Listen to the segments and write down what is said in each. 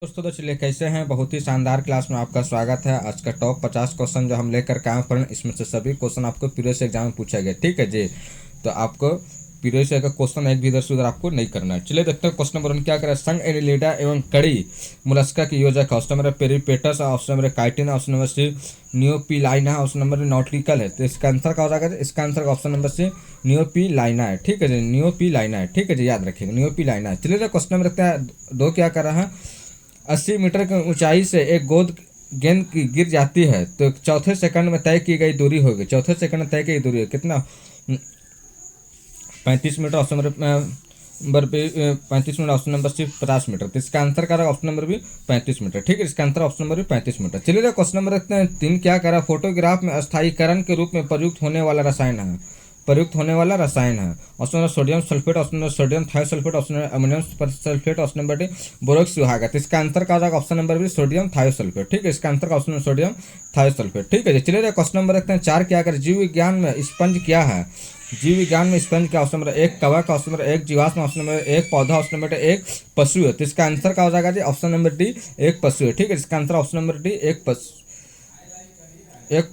दोस्तों चलिए कैसे हैं। बहुत ही शानदार क्लास में आपका स्वागत है। आज का टॉप 50 क्वेश्चन जो हम लेकर के आए फ्रेंड, इसमें से सभी क्वेश्चन आपको प्रीवियस एग्जाम में पूछा गया। ठीक है जी, तो आपको प्रीवियस का क्वेश्चन एक भी इधर से उधर आपको नहीं करना है। चलिए देखते हैं क्वेश्चन नंबर 1 क्या करें। संघ एनिलिडा एवं कड़ी मुलस्का की योजक है। Option number peripatus, option number chiton, option number C neopilina, option number nautical है। तो इसका आंसर क्या हो जाएगा? इसका answer option number C neopilina है। ठीक है जी, नियोपिलाइना है। ठीक है जी, याद रखिएगा नियोपिलाइना है। चलिए क्वेश्चन नंबर रखते हैं 2 क्या कर रहा है। 80 मीटर की ऊंचाई से एक गेंद की गिर जाती है तो चौथे सेकंड में तय की गई दूरी होगी। चौथे सेकंड में तय की गई दूरी है कितना? 35 मीटर। ऑप्शन नंबर पे 35 metre. Option number C 50 metre. तो इसका आंसर क्या ऑप्शन नंबर भी 35 मीटर। ठीक है, इसका आंसर ऑप्शन नंबर भी 35 मीटर। चलिए क्वेश्चन नंबर रखते हैं 3 क्या करा। फोटोग्राफ में अस्थायीकरण के रूप में प्रयुक्त होने वाला रसायन है। Option number sodium sulphate, option number sodium thiosulphate, option number ammonium sulphate, option number D borax सुहागा। तो इसका आंसर क्या होगा? Option number B sodium thiosulphate. ठीक है, इसका answer option number sodium thiosulphate. ठीक है, चलिए क्वेश्चन नंबर रखते हैं 4 क्या कर। जीव विज्ञान में स्पंज क्या है? जीव विज्ञान में स्पंज क्या? ऑप्शन नंबर 1 कवक, ऑप्शन नंबर 1 जीवाश्म, ऑप्शन नंबर 1 पौधा, ऑप्शन नंबर 1 पशु है। तो इसका आंसर क्या हो जाएगा जी? ऑप्शन नंबर डी 1 पशु है। ठीक है, इसका आंसर ऑप्शन नंबर डी 1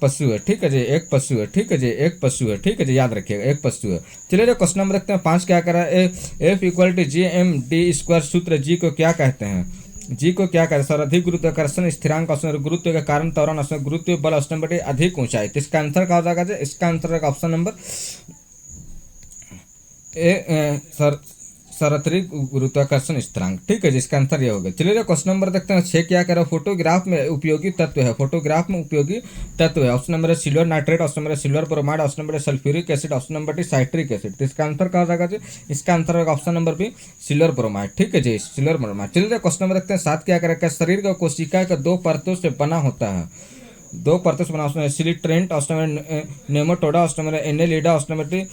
पशु है। ठीक है जी, 1 पशु है। ठीक है जी, 1 पशु है। ठीक है जी, याद रखिएगा 1 पशु है। चलिए क्वेश्चन नंबर रखते हैं 5 क्या करा। F equal to G M D square सूत्र जी को क्या कहते हैं? जी को क्या कहते हैं? सर अधिक गुरुत्वाकर्षण स्थिरांक, ऑप्शन गुरुत्व के कारण त्वरण, ऑप्शन गुरुत्व बल, ऑप्शन नंबर अधिक ऊंचाई। तो इसका आंसर क्या हो जाएगा? इसका आंसर ऑप्शन नंबर सर सार्वत्रिक गुरुत्वाकर्षण स्थिरांक। ठीक है, जिसका आंसर ये होगा। चलिए क्वेश्चन नंबर देखते हैं 6 क्या कह रहा है। फोटोग्राफ में उपयोगी तत्व है। फोटोग्राफ में उपयोगी तत्व है। Option number silver nitrate, option number silver bromide, option number sulphuric acid, option number D citric acid. तो इसका आंसर क्या हो जाएगा जी? इसका आंसर होगा option number B silver bromide. ठीक है जी, सिल्वर ब्रोमाइड। चलिए क्वेश्चन नंबर देखते हैं 7 क्या करेगा। शरीर का कोशिका का 2 परतों से बना होता है। 2 परतों से बना। Option coelenterate, option number nematoda, option number annelida, option number D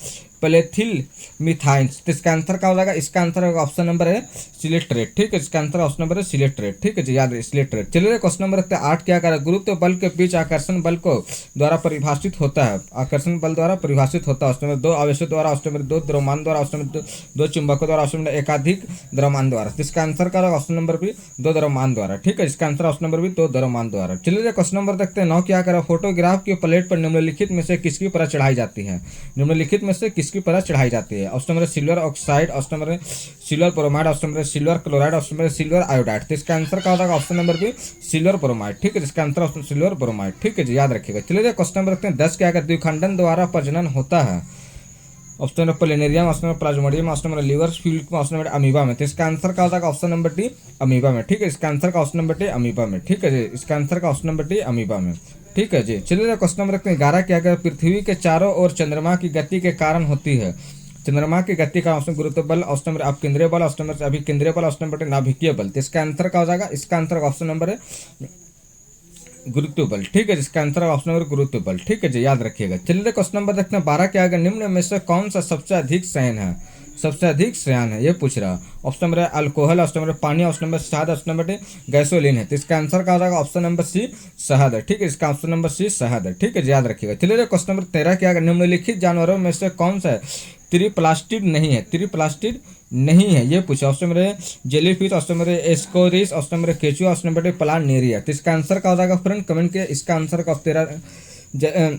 platyhelminthes. तो इसका आंसर क्या हो जाएगा? इसका आंसर होगा ऑप्शन नंबर है सिलेट्रेट। ठीक है, इसका आंसर ऑप्शन नंबर है सिलेट्रेट। ठीक है जी, याद है सिलेट्रेट। चलिए क्वेश्चन नंबर रखते हैं 8 क्या करें। गुरुत्व बल के बीच आकर्षण बल को द्वारा परिभाषित होता है। आकर्षण बल द्वारा परिभाषित होता है। ऑप्शन नंबर 2 आवेशों द्वारा, ऑप्शन नंबर 2 द्रव्यमान द्वारा, ऑप्शन नंबर 2 चुंबकों द्वारा, ऑप्शन नंबर एकाधिक द्रव्यमान द्वारा। तो इसका आंसर क्या होगा? ऑप्शन नंबर भी 2 द्रव्यमान द्वारा। ठीक है, इसका आंसर ऑप्शन नंबर भी 2 द्रव्यमान द्वारा। चलिए क्वेश्चन नंबर देखते हैं 9 क्या करें। फोटोग्राफ की प्लेट पर निम्नलिखित में से किसकी परत चढ़ाई जाती है? निम्नलिखित में से किसकी परत चढ़ाई जाती है? Option number silver oxide, option number silver bromide, option number silver chloride, option number silver iodide. तो इसका आंसर क्या होगा? ऑप्शन नंबर भी सिल्वर ब्रोमाइड। ठीक है, इसका आंसर ऑप्शन सिल्वर ब्रोमाइड। ठीक है जी, याद रखिएगा। चलिए क्वेश्चन नंबर रखते हैं 10 क्या कर। द्विखंडन द्वारा प्रजनन होता है। Option number planarium, option number plasmodium, option number liver fluke, option number amoeba में। तो इसका आंसर क्या होगा? ऑप्शन नंबर डी अमीबा में। ठीक है, इसका आंसर का ऑप्शन नंबर डी अमीबा में। ठीक है जी, इसका आंसर का ऑप्शन नंबर डी अमीबा में। ठीक है जी, चलिए क्वेश्चन नंबर रखते हैं 11 क्या कर। पृथ्वी के चारों ओर चंद्रमा की गति के कारण होती है। चंद्रमा की गति का ऑप्शन गुरुत्व बल, ऑप्शन नंबर अपकेंद्रीय बल, ऑप्शन नंबर अभिकेंद्रीय बल, ऑप्शन नंबर नाभिकीय बल। तो इसका आंसर क्या हो जाएगा? इसका आंसर ऑप्शन नंबर है गुरुत्व बल। ठीक है, जिसका आंसर ऑप्शन नंबर गुरुत्व बल। ठीक है जी, याद रखिएगा। चलिए क्वेश्चन नंबर देखते हैं 12 क्या आएगा। निम्न में से कौन सा सबसे अधिक शयन है? सबसे अधिक श्रेयान है ये पूछ रहा। Option number alcohol, option number पानी, ऑप्शन नंबर शहद, ऑप्शन नंबर डी गैसोलीन है। तो इसका आंसर क्या हो जाएगा? ऑप्शन नंबर सी शहद है। ठीक है, इसका ऑप्शन नंबर सी शहद है। ठीक है, याद रखिएगा। चलिए क्वेश्चन नंबर 13 क्या है। निम्नलिखित जानवरों में से कौन सा त्रिप्लास्टिड नहीं है? त्रिप्लास्टिड नहीं है ये पूछा। Option number jellyfish, option number ascaris, option number केचुआ, ऑप्शन नंबर डी प्लानेरिया। तो इसका आंसर क्या हो जाएगा फ्रेंड? कमेंट किया इसका आंसर का 13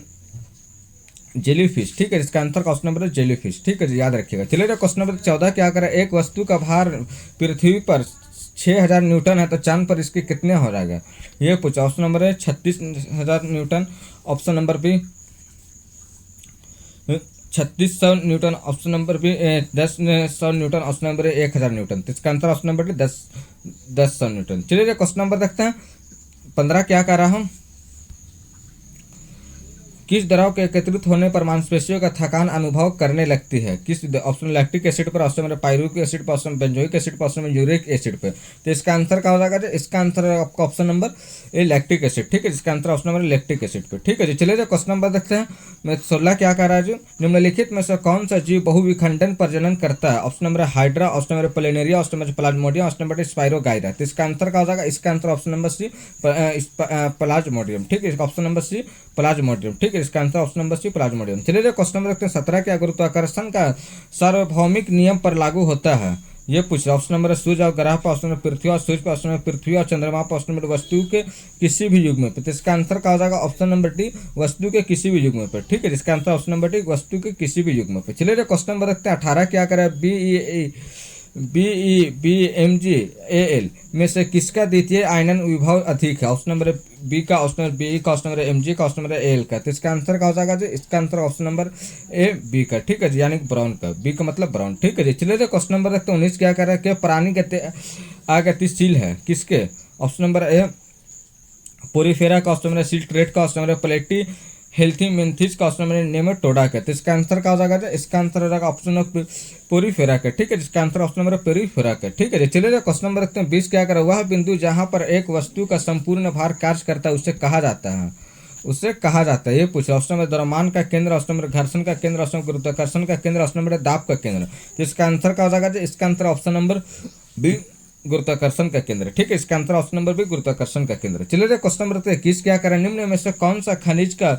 जेलीफिश। ठीक है, इसका आंसर का ऑप्शन नंबर जेलीफिश। ठीक है जी, याद रखिएगा। चलिए क्वेश्चन नंबर 14 क्या करें। एक वस्तु का भार पृथ्वी पर 6000 न्यूटन है तो चांद पर इसके कितने हो जाएगा ये पूछा। ऑप्शन नंबर है 36,000 newton, option number B 3600 newton, option number B 1000 newton, option number 1000 newton. तो इसका आंसर ऑप्शन नंबर 1000 न्यूटन। चलिए क्वेश्चन नंबर देखते हैं 15 क्या कर रहा हूँ। किस द्रव के एकत्रित होने पर मांसपेशियों का थकान अनुभव करने लगती है? किस ऑप्शन लैक्टिक एसिड पर, ऑप्शन नंबर पायरुविक एसिड पर, ऑप्शन बेंजोइक एसिड पर, ऑप्शन यूरिक एसिड पर। तो इसका आंसर क्या हो जाएगा? इसका आंसर है आपका ऑप्शन नंबर ए लैक्टिक एसिड। ठीक है, इसका answer option number lactic acid पर। ठीक है जी, चलिए क्वेश्चन नंबर देखते हैं। मैं 16 क्या कह रहा है। निम्नलिखित में से कौन सा जीव बहुविखंडन प्रजनन करता है? Option number hydra, option number planaria, option number plasmodium, option number spirogyra. तो इसका आंसर क्या हो जाएगा? इसका answer option number C plasmodium. ठीक है, ऑप्शन नंबर सी प्लाज्मोडियम। ठीक है, इसका answer option number C plasmodium. चलिए क्वेश्चन नंबर रखते हैं 17 क्या। गुरुत्वाकर्षण का सार्वभौमिक नियम पर लागू होता है। ये पूछ रहा। ऑप्शन नंबर है सूर्य और ग्रह पर, ऑप्शन नंबर पृथ्वी और सूर्य पर, ऑप्शन नंबर पृथ्वी और चंद्रमा पर, ऑप्शन नंबर वस्तु के किसी भी युग्म पे। तो इसका आंसर क्या हो जाएगा? ऑप्शन नंबर डी, वस्तु के किसी भी युग्म पे। ठीक है, इसका आंसर ऑप्शन नंबर डी, वस्तु के किसी भी युग्म पे। चलिए क्वेश्चन नंबर रखते हैं 18। क्या करें? BeBmgAl में से किसका द्वितीय आयनन विभव अधिक है? ऑप्शन नंबर बी का, ऑप्शन नंबर बी का, ऑप्शन नंबर Mg का, ऑप्शन नंबर एल का। तो इसका आंसर क्या हो जाएगा जी? इसका answer option number A B का। ठीक है जी, यानी ब्राउन का। बी का मतलब ब्राउन। ठीक है जी, चलिए क्वेश्चन नंबर रखते हैं 19। क्या कर रहा है कि प्राणी अगतिशील है किसके? ऑप्शन नंबर ए पोरीफेरा का, ऑप्शन नंबर सिल्ट्रेट का, ऑप्शन नंबर प्लेटी हेल्थी मेंथिस का, ऑप्शन नंबर नेमेटोडा का। तो इसका आंसर क्या हो जाएगा? इसका आंसर हो जाएगा ऑप्शन नंबर पोरीफेरा का। ठीक है, इसका आंसर ऑप्शन नंबर पोरीफेरा का। ठीक है, चलिए क्वेश्चन नंबर रखते हैं 20। क्या करें? वह बिंदु जहां पर एक वस्तु का संपूर्ण भार कार्य करता है उसे कहा जाता है, उससे कहा जाता है। ये पूछा। ऑप्शन नंबर द्रव्यमान का केंद्र, ऑप्शन नंबर घर्षण का केंद्र, ऑप्शन नंबर गुरुत्वाकर्षण का केंद्र, ऑप्शन नंबर दाब का केंद्र। तो इसका आंसर क्या हो जाएगा? इसका आंसर ऑप्शन नंबर बी, गुरुत्वाकर्षण का केंद्र। ठीक है, इसका आंसर ऑप्शन नंबर भी गुरुत्वाकर्षण का केंद्र। चलिए क्वेश्चन नंबर 21। क्या करें? निम्न में से कौन सा खनिज का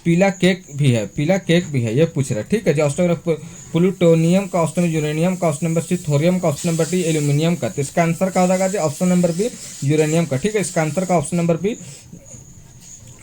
पीला केक भी है? पीला केक भी है, ये पूछ रहा है। ठीक है जी, ऑप्शन नंबर प्लूटोनियम का, ऑप्शन नंबर यूरेनियम का, ऑप्शन नंबर सी थोरियम का, ऑप्शन नंबर डी एल्यूमिनियम का। तो इसका आंसर क्या हो जाएगा जी? ऑप्शन नंबर बी, यूरेनियम का। ठीक है, इसका आंसर का ऑप्शन नंबर बी,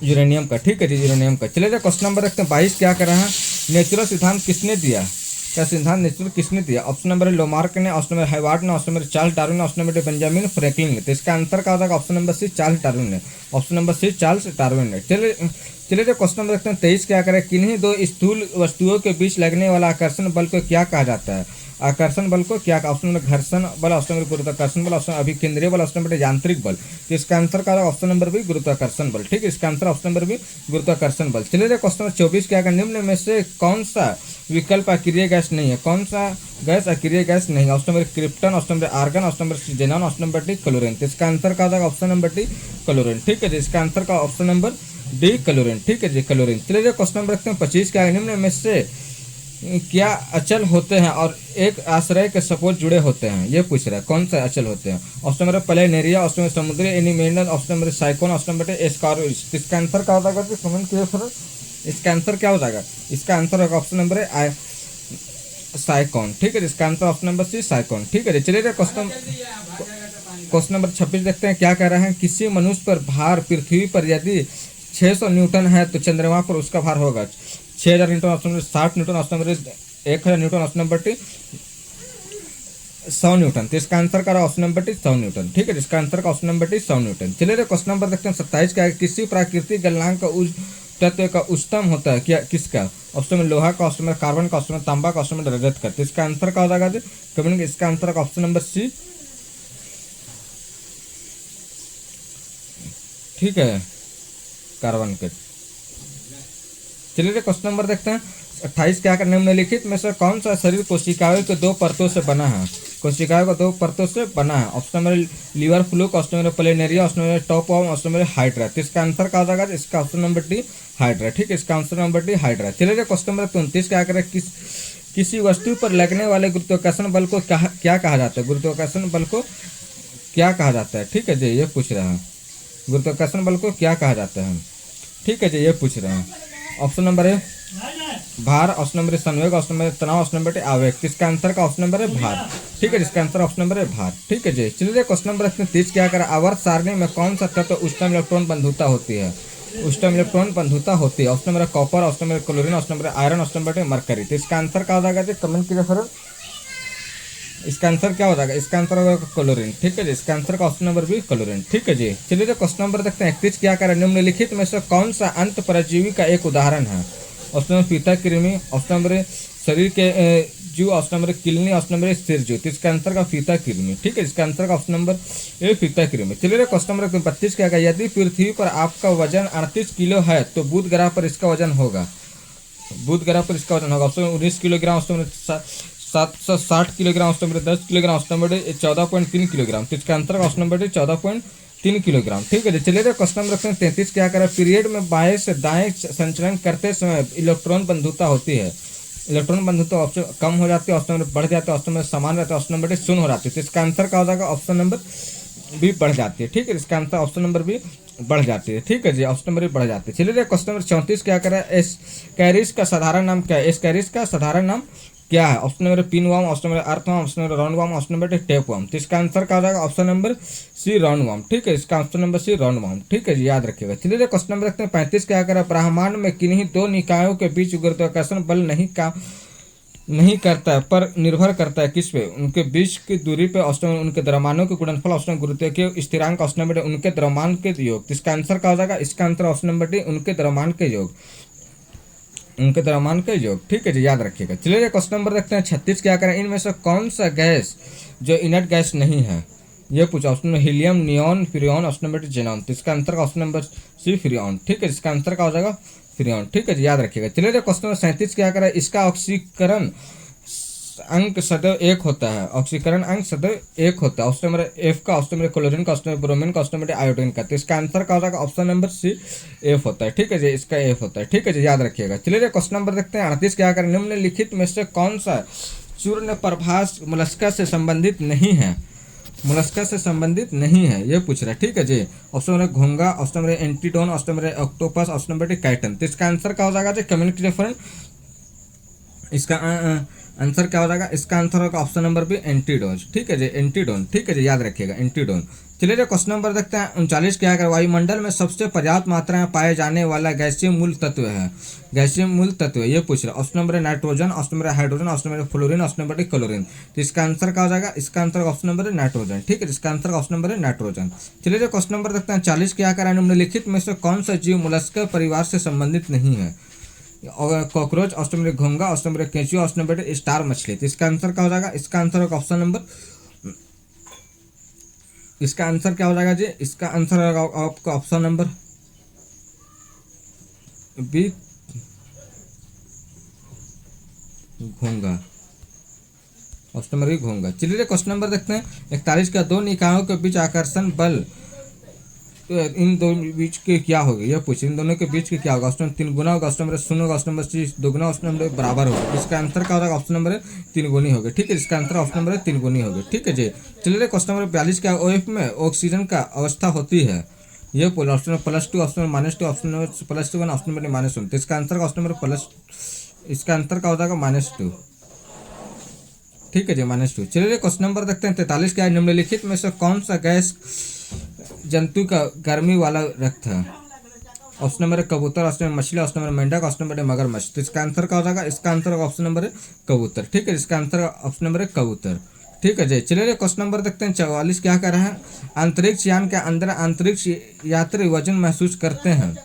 यूरेनियम का। ठीक है जी, यूरेनियम का। चलिए क्वेश्चन नंबर रखते हैं 22। क्या कर रहे हैं? नेचुरल सिद्धांत किसने दिया? क्या सिद्धांत नेचुरल किसने दिया? ऑप्शन नंबर लोमार्क ने, ऑप्शन नंबर हाइवार्ड ने, option number Charles Darwin, option number Benjamin Franklin ने। तो इसका आंसर क्या हो जाएगा? Option number C, Charles Darwin ने। Option number C, Charles Darwin ने। चलिए क्वेश्चन नंबर रखते हैं 23। क्या करें? किन्हीं दो स्थूल वस्तुओं के बीच लगने वाला आकर्षण बल को क्या कहा जाता है? आकर्षण बल को क्या? ऑप्शन नंबर घर्षण बल, ऑप्शन नंबर गुरुत्वाकर्षण बल, ऑप्शन अभिकेंद्रीय बल, ऑप्शन नंबर यांत्रिक बल। तो इसका आंसर क्या होगा? ऑप्शन नंबर बी, गुरुत्वाकर्षण बल। ठीक है, इसका आंसर ऑप्शन नंबर बी, गुरुत्वाकर्षण बल। चलिए क्वेश्चन नंबर 24। क्या करें? निम्न में से कौन सा विकल्प अक्रिय गैस नहीं है? कौन सा गैस अक्रिय गैस नहीं है? Option number krypton, option number argon, option number xenon, option number D chlorine. तो इसका आंसर क्या होगा? Option number D chlorine. ठीक है जी, इसका आंसर का ऑप्शन नंबर डी क्लोरीन। ठीक है जी, क्लोरीन। चलिए क्वेश्चन नंबर रखते हैं 25। क्या निम्न में से क्या अचल होते हैं और एक आश्रय के सपोर्ट जुड़े होते हैं? ये पूछ रहा है, कौन सा अचल होते हैं? ऑप्शन नंबर प्लेनेरिया, ऑप्शन नंबर समुद्री एनिमेंडल, option number cyclone, option number ascaris. इसका आंसर क्या हो जाएगा? कमेंट किए फिर। इसका आंसर क्या हो जाएगा? इसका आंसर होगा ऑप्शन नंबर है साइक्लोन। ठीक है, इसका answer option number C, cyclone. ठीक है, चलिए क्वेश्चन नंबर 26 देखते हैं। क्या कह रहे हैं? किसी मनुष्य पर भार पृथ्वी पर यदि 600 न्यूटन है तो चंद्रमा पर उसका भार होगा 6000 Newton, option number 60 Newton, option number 1000 newton, option number T 100 Newton. तो इसका आंसर का ऑप्शन नंबर टी 100 न्यूटन। ठीक है, इसका आंसर का ऑप्शन नंबर टी 100 न्यूटन। चलिए क्वेश्चन नंबर देखते हैं 27। क्या है? किसी प्राकृतिक गलनांक का तत्व का उच्चतम होता है क्या? किसका? ऑप्शन में लोहा का, ऑप्शन में कार्बन का, ऑप्शन में तांबा का, ऑप्शन में रजत का। तो इसका आंसर क्या हो जाएगा? कमेंट। इसका आंसर का ऑप्शन नंबर सी। ठीक है, कार्बन के। चलिए क्वेश्चन नंबर देखते हैं 28। क्या करना? निम्नलिखित में से कौन सा शरीर कोशिकाओं के दो परतों से बना है? कोशिकाओं को दो परतों से बना है। Option number liver fluke, option number planaria, option number top of, option number hydra. तो इसका आंसर क्या हो जाएगा? इसका ऑप्शन नंबर डी, हाइड्रा। ठीक है, इसका आंसर नंबर डी, हाइड्रा। चलिए क्वेश्चन नंबर 29। क्या करें? किसी वस्तु पर लगने वाले गुरुत्वाकर्षण बल को क्या कहा जाता है? गुरुत्वाकर्षण बल को क्या कहा जाता है? ठीक है जी, ये पूछ रहे हैं, गुरुत्वाकर्षण बल को क्या कहा जाता है? ठीक है जी, ये पूछ रहे हैं। ऑप्शन नंबर है भार, ऑप्शन नंबर संवेग, ऑप्शन नंबर तनाव, ऑप्शन नंबर आवेग। इसका आंसर का ऑप्शन नंबर है भार। ठीक है, इसका आंसर ऑप्शन नंबर है भार। ठीक है जी, चलिए क्वेश्चन नंबर 30। क्या करें? आवर्त सारणी में कौन सा तत्व उच्चतम इलेक्ट्रॉन बंधुता होती है? उच्चतम इलेक्ट्रॉन बंधुता होती है। Option number copper, option number chlorine, option number iron, option number mercury. तो इसका आंसर क्या हो जाएगा? कमेंट कीजिए फिर। इसका आंसर क्या हो जाएगा? इसका आंसर होगा क्लोरीन। ठीक है जी, इसका आंसर का ऑप्शन नंबर भी क्लोरीन। ठीक है जी, चलिए क्वेश्चन नंबर देखते हैं 31। क्या करें? निम्नलिखित में से कौन सा अंत परजीवी का एक उदाहरण है? ऑप्शन नंबर फीता कृमि, ऑप्शन नंबर शरीर के जीव, ऑप्शन नंबर किलनी, ऑप्शन नंबर स्थिर जीव। तो इसका आंसर का फीता कृमि। ठीक है, इसका आंसर का ऑप्शन नंबर ए फीता कृमि। चलिए क्वेश्चन नंबर 32। क्या है? यदि पृथ्वी पर आपका वजन 38 किलो है तो बुध ग्रह पर इसका वजन होगा? बुध ग्रह पर इसका वजन होगा option 19 kilogram, option number 760 kilogram, option number 10 kilogram, option number 14.3 kilogram. तो इसका आंसर ऑप्शन नंबर 14.3 किलोग्राम। ठीक है, चलिए क्वेश्चन नंबर 33। क्या करें? पीरियड में बाएं से दाएं संचलन करते समय इलेक्ट्रॉन बंधुता होती है। इलेक्ट्रॉन बंधुता ऑप्शन कम हो जाती है, ऑप्शन नंबर बढ़ जाता है, ऑप्शन नंबर समान रहता है, ऑप्शन नंबर शून्य हो जाती है। तो इसका आंसर क्या हो जाएगा? ऑप्शन नंबर बी बढ़ जाती है। ठीक है, इसका आंसर ऑप्शन नंबर बी बढ़ जाती है। ठीक है जी, ऑप्शन नंबर बी बढ़ जाती है। चलिए क्वेश्चन नंबर 34। क्या करें? एस्कैरिस का साधारण नाम क्या है? एस्कैरिस का साधारण नाम क्या है? Option number pin worm, option number earthworm, option number round worm, option number tape worm. तो इसका आंसर क्या हो जाएगा? Option number C round worm. ठीक है, इसका option number C round worm. ठीक है जी, याद रखिएगा। चलिए क्वेश्चन नंबर रखते हैं 35। क्या करा? ब्रह्मांड में किन्हीं दो निकायों के बीच गुरुत्वाकर्षण बल नहीं करता है, पर निर्भर करता है किस पे? उनके बीच की दूरी पे, ऑप्शन उनके द्रव्यमानों के गुणनफल, ऑप्शन गुरुत्वाकर्षण स्थिरांक, ऑप्शन नंबर उनके द्रव्यमान के योग। तो इसका आंसर क्या हो जाएगा? इसका आंसर ऑप्शन नंबर डी उनके द्रव्यमान के योग, उनके द्रव्यमान के योग। ठीक है जी, याद रखिएगा। चलिए क्वेश्चन नंबर देखते हैं 36। क्या करें? इनमें से कौन सा गैस जो इनर्ट गैस नहीं है, ये पूछा। Option number helium, neon, freon, option number xenon. तो इसका answer option number C freon. ठीक है, इसका आंसर क्या हो जाएगा? फ्रियॉन। ठीक है जी, याद रखिएगा। चलिए क्वेश्चन नंबर 37। क्या करें? इसका ऑक्सीकरण अंक सदैव एक होता है, ऑक्सीकरण अंक सदैव एक होता है। ऑप्शन नंबर एफ का, ऑप्शन नंबर क्लोरीन का, ऑप्शन नंबर ब्रोमीन का, ऑप्शन नंबर आयोडीन का। तो इसका आंसर क्या हो जाएगा? ऑप्शन नंबर सी एफ होता है। ठीक है जी, इसका एफ होता है। ठीक है जी, याद रखिएगा। चलिए क्वेश्चन नंबर देखते हैं 38। क्या करें? निम्नलिखित में से कौन सा चूर्ण प्रभास मोलस्का से संबंधित नहीं है? मोलस्का से संबंधित नहीं है, ये पूछ रहा है। ठीक है जी। ऑप्शन नंबर घोंगा, option number antedon, option number octopus, option number chiton. तो इसका आंसर क्या हो जाएगा जी? Community reference. इसका आंसर क्या हो जाएगा? इसका आंसर होगा ऑप्शन नंबर बी एंटीडोन। ठीक है जी, एंटीडोन। ठीक है जी, याद रखिएगा, एंटीडोन। चलिए क्वेश्चन नंबर देखते हैं 39। क्या है? वायुमंडल में सबसे पर्याप्त मात्रा में पाए जाने वाला गैसीय मूल तत्व है, गैसीय मूल तत्व, ये पूछ रहा है। Option number nitrogen, option number hydrogen, option number fluorine, option number chlorine. तो इसका आंसर क्या हो जाएगा? इसका आंसर ऑप्शन नंबर नाइट्रोजन। ठीक है, इसका आंसर ऑप्शन नंबर नाइट्रोजन। चलिए क्वेश्चन नंबर देखते हैं 40। क्या करें? निम्नलिखित में से कौन सा जीव मोलस्का परिवार से संबंधित नहीं है? कॉकरोच, ऑप्शन नंबर घोंगा, ऑप्शन नंबर केंचुआ, ऑप्शन नंबर स्टार मछली। तो इसका आंसर क्या हो जाएगा? इसका आंसर होगा ऑप्शन नंबर, इसका आंसर क्या हो जाएगा जी? इसका आंसर होगा आपका ऑप्शन नंबर बी घोंगा, ऑप्शन नंबर बी घोंगा। चलिए क्वेश्चन नंबर देखते हैं 41 का। दो निकायों के बीच आकर्षण बल, तो इन दोनों बीच के क्या होगा, यह पूछे। इन दोनों के बीच के क्या होगा? ऑप्शन नंबर 3 गुना होगा, ऑप्शन नंबर 0 होगा, ऑप्शन नंबर सी 2 गुना, ऑप्शन नंबर बराबर होगा। इसका आंसर क्या होगा? ऑप्शन नंबर 3 गुनी होगा। ठीक है, इसका आंसर ऑप्शन नंबर 3 गुनी होगा। ठीक है जी। चलिए क्वेश्चन नंबर 42। क्या OF में ऑक्सीजन का अवस्था होती है? ये बोला। Option number +2, option number -2, option number +1, option number -1। तो इसका आंसर का ऑप्शन नंबर प्लस, इसका आंसर क्या हो जाएगा? -2। ठीक है जी, -2। चलिए क्वेश्चन नंबर देखते हैं 43। क्या है? निम्नलिखित में से कौन सा गैस जंतु का गर्मी वाला रक्त है? ऑप्शन नंबर कबूतर, ऑप्शन नंबर मछली, ऑप्शन नंबर मेंढक, ऑप्शन नंबर मगरमच्छ। तो इसका आंसर क्या हो जाएगा? इसका आंसर ऑप्शन नंबर कबूतर। ठीक है, इसका आंसर ऑप्शन नंबर कबूतर। ठीक है जी। चलिए क्वेश्चन नंबर देखते हैं 44। क्या कर रहा है? अंतरिक्ष यान के अंदर अंतरिक्ष यात्री वजन महसूस करते हैं,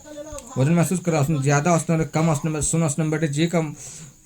वजन महसूस कर रहा है। ज्यादा, ऑप्शन नंबर कम, ऑप्शन नंबर 0, ऑप्शन नंबर जी का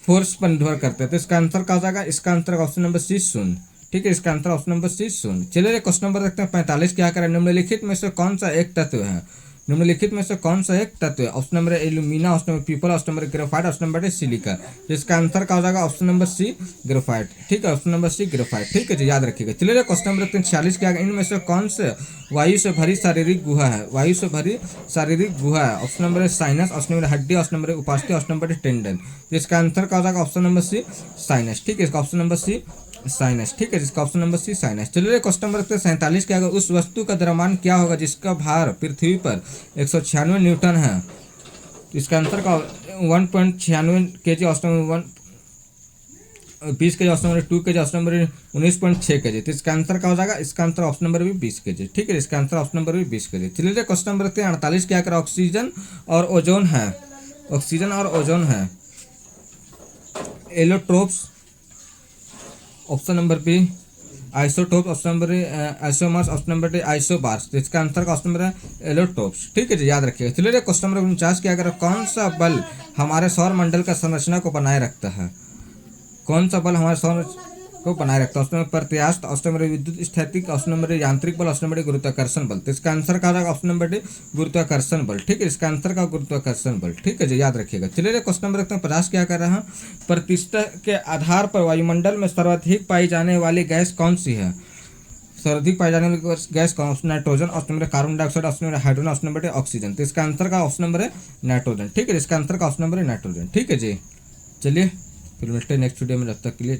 फोर्स पर निर्भर करते हैं। तो इसका आंसर क्या हो जाएगा? इसका आंसर ऑप्शन नंबर सी 0। ठीक है, इसका आंसर ऑप्शन नंबर सी 0। चलिए क्वेश्चन नंबर देखते हैं 45। क्या करें? निम्नलिखित में से कौन सा एक तत्व है? निम्नलिखित में से कौन सा एक तत्व है? Option number alumina, option number पीपल, option number graphite, option number silica. तो इसका आंसर क्या हो जाएगा? Option number C graphite. ठीक है, ऑप्शन नंबर सी ग्रेफाइट। ठीक है जी, याद रखिएगा। चलिए क्वेश्चन नंबर 46। क्या है? इनमें से कौन से वायु से भरी शारीरिक गुहा है? वायु से भरी शारीरिक गुहा है। Option number sinus, option number हड्डी, ऑप्शन नंबर उपास्थि, ऑप्शन नंबर टेंडन। तो इसका आंसर क्या हो जाएगा? Option number C sinus. ठीक है, इसका ऑप्शन नंबर सी साइनस। ठीक है, जिसका ऑप्शन नंबर सी साइनस। चलिए क्वेश्चन नंबर 47। क्या होगा? उस वस्तु का द्रव्यमान क्या होगा जिसका भार पृथ्वी पर 196 न्यूटन है? तो इसका आंसर का 1.96 kg, option number 20 kg, option number 2 kg, option number 19.6 kg। तो इसका आंसर क्या हो जाएगा? इसका आंसर ऑप्शन नंबर भी 20 kg। ठीक है, इसका आंसर ऑप्शन नंबर भी 20 kg। चलिए क्वेश्चन नंबर 48। क्या करें? ऑक्सीजन और ओजोन है, ऑक्सीजन और ओजोन है allotropes, option number B isotope, option number isomers, option number D isobars. तो इसका आंसर का ऑप्शन नंबर है एलोट्रोप्स। ठीक है जी, याद रखिएगा। चलिए क्वेश्चन नंबर 49। क्या करें? कौन सा बल हमारे सौर मंडल का संरचना को बनाए रखता है? कौन सा बल हमारे सौर को बनाए रखता है? ऑप्शन नंबर प्रत्यास्थ, ऑप्शन नंबर विद्युत स्थैतिक, ऑप्शन नंबर यांत्रिक बल, ऑप्शन नंबर गुरुत्वाकर्षण बल। तो इसका आंसर क्या होगा? ऑप्शन नंबर डी गुरुत्वाकर्षण बल। ठीक है, इसका आंसर का गुरुत्वाकर्षण बल। ठीक है जी, याद रखिएगा। चलिए क्वेश्चन नंबर देखते हैं 50। क्या कर रहा है? प्रतिष्ठा के आधार पर वायुमंडल में सर्वाधिक पाई जाने वाली गैस कौन सी है? सर्वाधिक पाई जाने वाली गैस कौन? Option nitrogen, option number carbon dioxide, option number hydrogen, option number oxygen. तो इसका आंसर का ऑप्शन नंबर है नाइट्रोजन। ठीक है, इसका आंसर का ऑप्शन नंबर है नाइट्रोजन। ठीक है जी, चलिए फिर मिलते हैं नेक्स्ट वीडियो में। जब तक के लिए